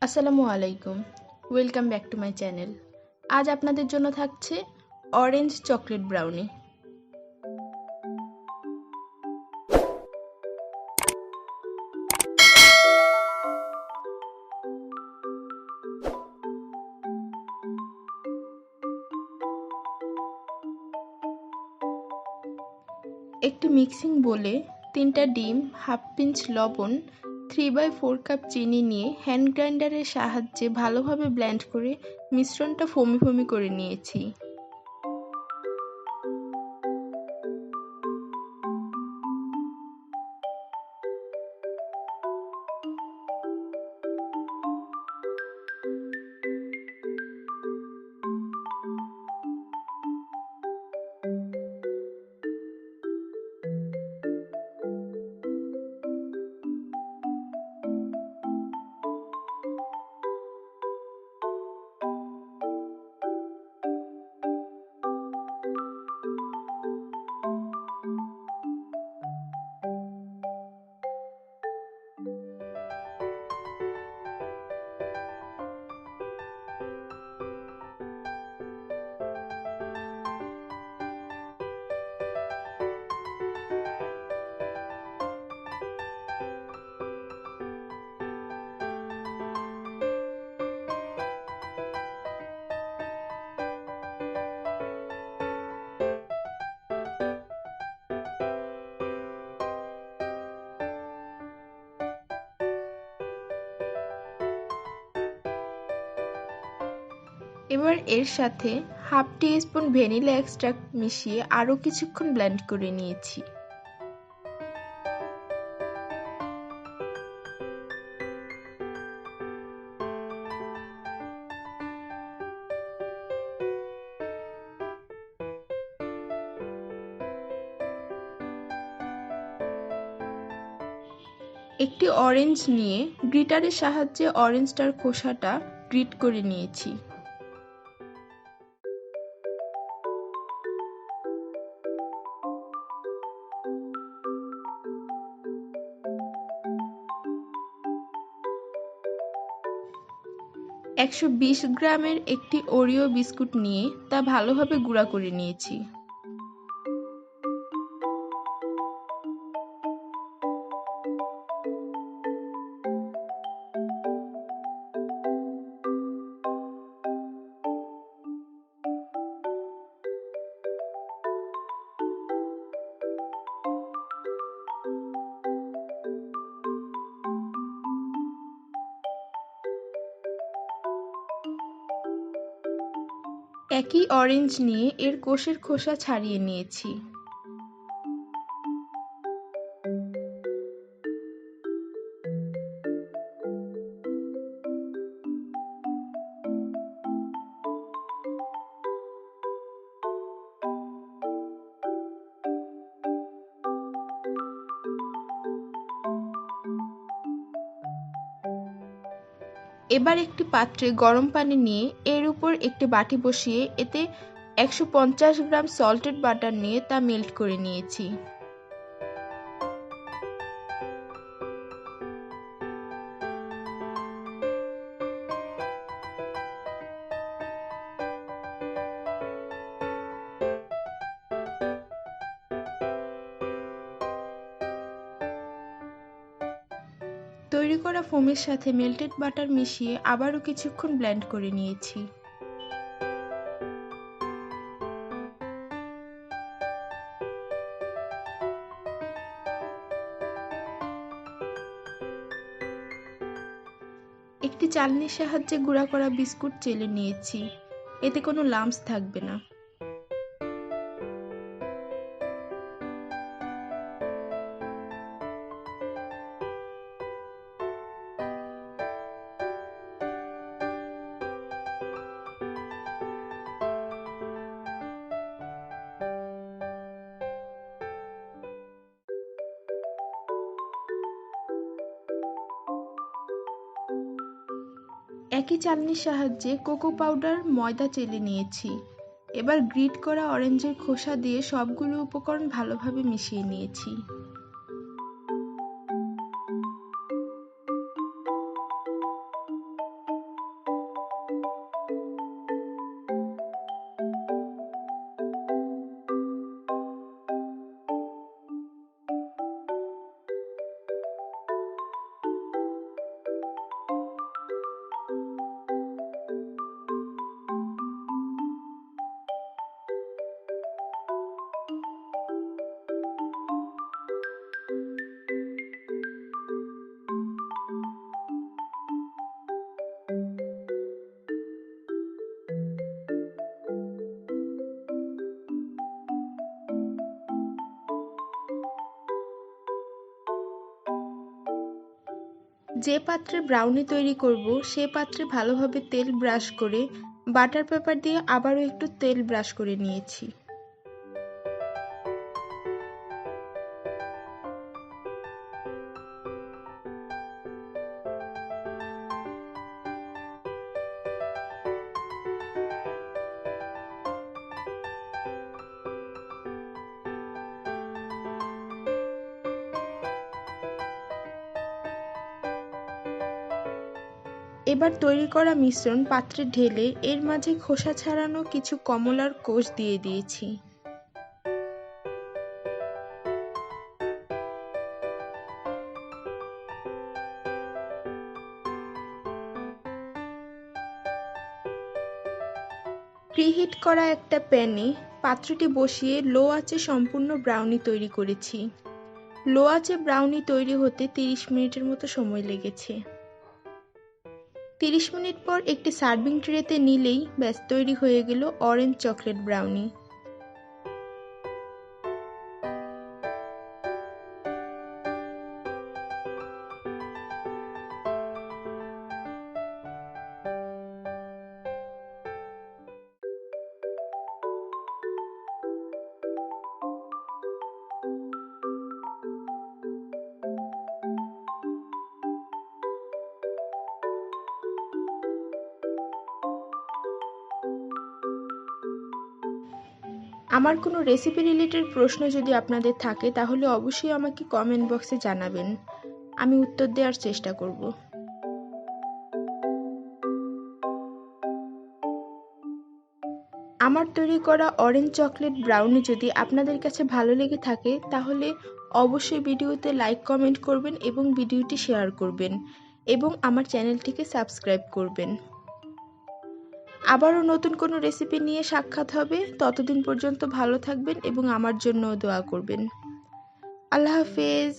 আসসালামু আলাইকুম, welcome back to my channel. আজ আপনাদের জন্য থাকছে অরেঞ্জ চকলেট ব্রাউনি। একটি মিক্সিং বোলে 3টা ডিম, হাফ পিঞ্চ লবণ, 3/4 কাপ চিনি নিয়ে হ্যান্ড গ্রাইন্ডারের সাহায্যে ভালোভাবে ব্লেন্ড করে মিশ্রণটা ফোমি ফোমি করে নিয়েছি। এবার এর সাথে হাফ টি-স্পুন ভ্যানিলা এক্সট্রাক্ট মিশিয়ে আরও কিছুক্ষণ ব্লেন্ড করে নিয়েছি। একটি অরেঞ্জ নিয়ে গ্রিটারের সাহায্যে অরেঞ্জটার খোসাটা গ্রিট করে নিয়েছি। ,120 গ্রামের একটি ওরিও বিস্কুট নিয়ে তা ভালোভাবে গুঁড়া করে নিয়েছি। একই অরেঞ্জ নিয়ে এর কোষের খোসা ছাড়িয়ে নিয়েছি। এবার একটি পাত্রে গরম পানি নিয়ে এর উপর একটি বাটি বসিয়ে এতে 150 গ্রাম সল্টেড বাটার নিয়ে তা মেল্ট করে নিয়েছি। তৈরি করা ফোমের সাথে মেল্টেড বাটার মিশিয়ে আবারও কিছুক্ষণ ব্লেন্ড করে নিয়েছি। একটি চালনির সাহায্যে গুঁড়া করা বিস্কুট চেলে নিয়েছি, এতে কোনো লাম্পস থাকবে না। একই চালনির সাহায্যে কোকো পাউডার, ময়দা চেলে নিয়েছি। এবার গ্রিট করা অরেঞ্জের খোসা দিয়ে সবগুলো উপকরণ ভালোভাবে মিশিয়ে নিয়েছি। যে পাত্রে ব্রাউনি তৈরি করব সে পাত্রে ভালোভাবে তেল ব্রাশ করে বাটার পেপার দিয়ে আবারও একটু তেল ব্রাশ করে নিয়েছি। এবার তৈরি করা মিশ্রণ পাত্রে ঢেলে এর মাঝে খোসা ছাড়ানো কিছু কমলার কোষ দিয়ে দিয়েছি। প্রিহিট করা একটা প্যানে পাত্রটি বসিয়ে লো আঁচে সম্পূর্ণ ব্রাউনি তৈরি করেছি। লো আঁচে ব্রাউনি তৈরি হতে 30 মিনিটের মতো সময় লেগেছে। 30 মিনিট পর একটি সার্ভিং ট্রেতে নিলেই ব্যাস তৈরি হয়ে গেল অরেঞ্জ চকলেট ব্রাউনি। আমার কোনো রেসিপি রিলেটেড প্রশ্ন যদি আপনাদের থাকে তাহলে অবশ্যই আমাকে কমেন্ট বক্সে জানাবেন, আমি উত্তর দেওয়ার চেষ্টা করব। আমার তৈরি করা অরেঞ্জ চকলেট ব্রাউনি যদি আপনাদের কাছে ভালো লেগে থাকে তাহলে অবশ্যই ভিডিওতে লাইক কমেন্ট করবেন এবং ভিডিওটি শেয়ার করবেন এবং আমার চ্যানেলটিকে সাবস্ক্রাইব করবেন। আবারও নতুন কোনো রেসিপি নিয়ে সাক্ষাৎ হবে, ততদিন পর্যন্ত ভালো থাকবেন এবং আমার জন্য দোয়া করবেন। আল্লাহ হাফেজ।